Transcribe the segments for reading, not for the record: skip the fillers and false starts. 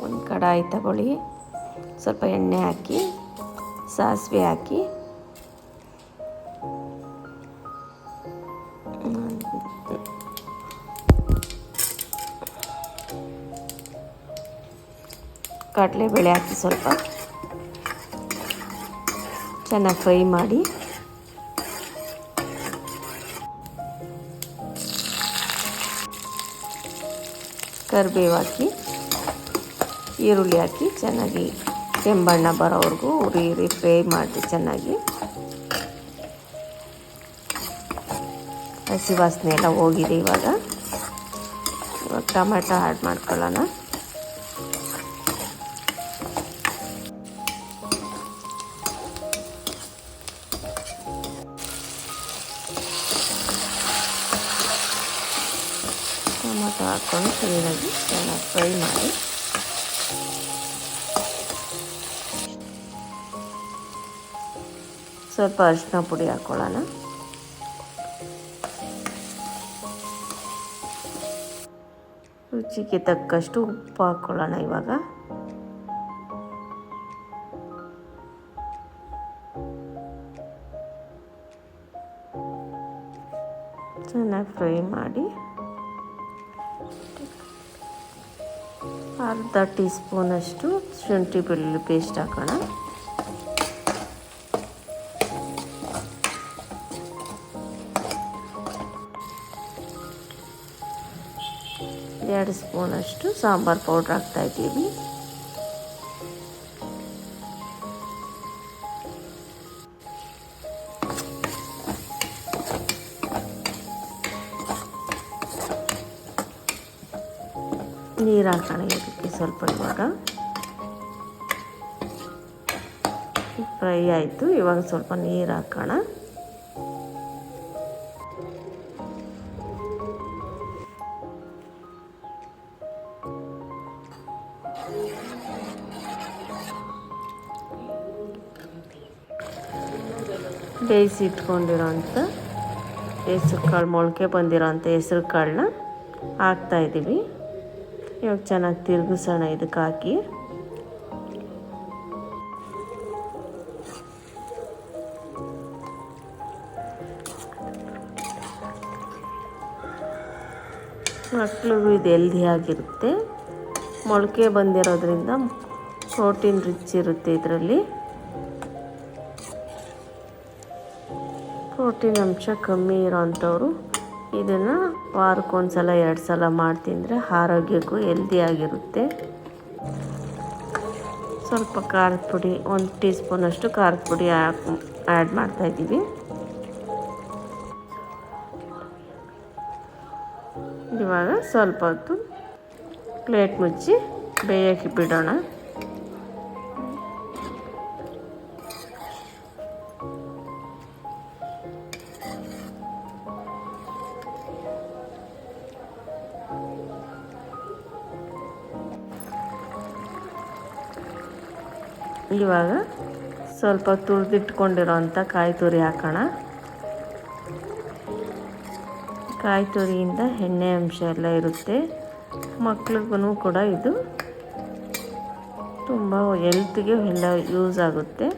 ಒಂದು ಕಡಾಯಿ ತಗೊಳ್ಳಿ, ಸ್ವಲ್ಪ ಎಣ್ಣೆ ಹಾಕಿ, ಸಾಸಿವೆ ಹಾಕಿ, ಕಡಲೆಬೇಳೆ ಹಾಕಿ ಸ್ವಲ್ಪ ಚೆನ್ನಾಗಿ ಫ್ರೈ ಮಾಡಿ, ಕರಿಬೇವು ಹಾಕಿ, ಈರುಳ್ಳಿ ಹಾಕಿ ಚೆನ್ನಾಗಿ ಕೆಂಬಣ್ಣ ಬರೋವರೆಗೂ ಉರಿ ಫ್ರೈ ಮಾಡಿ ಚೆನ್ನಾಗಿ. ಹಸಿ ವಾಸನೆ ಎಲ್ಲ ಹೋಗಿದೆ. ಇವಾಗ ಟೊಮೆಟೊ ಆ್ಯಡ್ ಮಾಡ್ಕೊಳ್ಳೋಣ. ಟೊಮೆಟೊ ಹಾಕ್ಕೊಂಡು ಕ್ಲೀನಾಗಿ ಚೆನ್ನಾಗಿ ಫ್ರೈ ಮಾಡಿ, ಸ್ವಲ್ಪ ಅರಿಶಿನ ಪುಡಿ ಹಾಕ್ಕೊಳ್ಳೋಣ. ರುಚಿಗೆ ತಕ್ಕಷ್ಟು ಉಪ್ಪು ಹಾಕ್ಕೊಳ್ಳೋಣ. ಇವಾಗ ಚೆನ್ನಾಗಿ ಫ್ರೈ ಮಾಡಿ, ಅರ್ಧ ಟೀ ಸ್ಪೂನಷ್ಟು ಶುಂಠಿ ಬೆಳ್ಳುಳ್ಳಿ ಪೇಸ್ಟ್ ಹಾಕೋಣ. ಎರಡು ಸ್ಪೂನಷ್ಟು ಸಾಂಬಾರು ಪೌಡ್ರ್ ಹಾಕ್ತಾಯಿದ್ದೀವಿ. ನೀರು ಹಾಕೋಣ ಇದಕ್ಕೆ ಸ್ವಲ್ಪ. ಇವಾಗ ಫ್ರೈ ಆಯಿತು. ಇವಾಗ ಸ್ವಲ್ಪ ನೀರು ಹಾಕೋಣ. ಬೇಯಿಸಿ ಇಟ್ಕೊಂಡಿರೋಂಥ ಹೆಸ್ರು ಕಾಳು, ಮೊಳಕೆ ಬಂದಿರೋಂಥ ಹೆಸ್ರು ಕಾಳನ್ನ ಹಾಕ್ತಾಯಿದ್ದೀವಿ. ಇವಾಗ ಚೆನ್ನಾಗಿ ತಿರುಗಿಸೋಣ. ಇದಕ್ಕೆ ಹಾಕಿ ಮಕ್ಳಿಗೂ ಇದು ಹೆಲ್ದಿ ಆಗಿರುತ್ತೆ. ಮೊಳಕೆ ಬಂದಿರೋದ್ರಿಂದ ಪ್ರೋಟೀನ್ ರಿಚ್ ಇರುತ್ತೆ. ಇದರಲ್ಲಿ ಪ್ರೋಟೀನ್ ಅಂಶ ಕಮ್ಮಿ ಇರೋಂಥವ್ರು ಇದನ್ನು ವಾರಕ್ಕೊಂದ್ಸಲ 2 ಸಲ ಮಾಡಿ ತಿಂದರೆ ಆರೋಗ್ಯಕ್ಕೂ ಹೆಲ್ದಿಯಾಗಿರುತ್ತೆ. ಸ್ವಲ್ಪ ಖಾರದ ಪುಡಿ, 1 ಟೀ ಸ್ಪೂನಷ್ಟು ಖಾರದ ಪುಡಿ ಆ್ಯಡ್ ಮಾಡ್ತಾಯಿದ್ದೀವಿ. ಇವಾಗ ಸ್ವಲ್ಪ ಹೊತ್ತು ಪ್ಲೇಟ್ ಮುಚ್ಚಿ ಬೇಯಕ್ಕೆ ಬಿಡೋಣ. ಇವಾಗ ಸ್ವಲ್ಪ ತುರಿದಿಟ್ಕೊಂಡಿರೋಂಥ ಕಾಯಿ ತುರಿ ಹಾಕೋಣ. ಕಾಯಿ ತುರಿಯಿಂದ ಎಣ್ಣೆ ಅಂಶ ಎಲ್ಲ ಇರುತ್ತೆ. ಮಕ್ಳಿಗೂ ಕೂಡ ಇದು ತುಂಬ ಹೆಲ್ತ್ಗೆ ಎಲ್ಲ ಯೂಸ್ ಆಗುತ್ತೆ.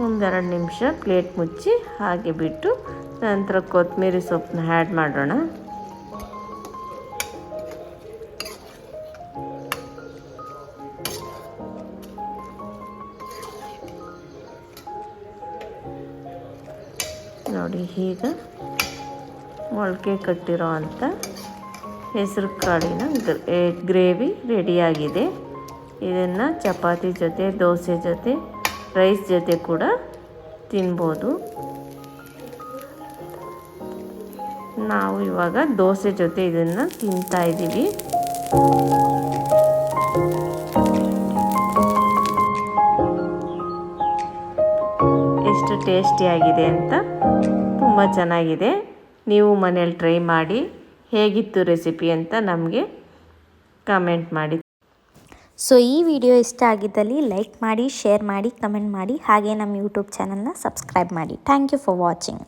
ಒಂದೆರಡು ನಿಮಿಷ ಪ್ಲೇಟ್ ಮುಚ್ಚಿ ಹಾಗೆ ಬಿಟ್ಟು ನಂತರ ಕೊತ್ತಂಬರಿ ಸೊಪ್ಪನ್ನ ಆ್ಯಡ್ ಮಾಡೋಣ. ನೋಡಿ, ಈಗ ಮೊಳಕೆ ಕಟ್ಟಿರೋ ಅಂಥ ಹೆಸರು ಕಾಳಿನ ಗ್ರೇವಿ ರೆಡಿಯಾಗಿದೆ. ಇದನ್ನು ಚಪಾತಿ ಜೊತೆ, ದೋಸೆ ಜೊತೆ, ರೈಸ್ ಜೊತೆ ಕೂಡ ತಿನ್ಬೋದು. ನಾವು ಇವಾಗ ದೋಸೆ ಜೊತೆ ಇದನ್ನು ತಿಂತಾಯಿದ್ದೀವಿ. ಎಷ್ಟು ಟೇಸ್ಟಿಯಾಗಿದೆ ಅಂತ, ತುಂಬ ಚೆನ್ನಾಗಿದೆ. ನೀವು ಮನೇಲಿ ಟ್ರೈ ಮಾಡಿ ಹೇಗಿತ್ತು ರೆಸಿಪಿ ಅಂತ ನಮಗೆ ಕಾಮೆಂಟ್ ಮಾಡಿ. ಸೊ ಈ ವಿಡಿಯೋ ಇಷ್ಟ ಆಗಿದ್ದಲ್ಲಿ ಲೈಕ್ ಮಾಡಿ, ಶೇರ್ ಮಾಡಿ, ಕಮೆಂಟ್ ಮಾಡಿ, ಹಾಗೆ ನಮ್ಮ ಯೂಟ್ಯೂಬ್ ಚಾನಲ್ನ ಸಬ್ಸ್ಕ್ರೈಬ್ ಮಾಡಿ. Thank you for watching.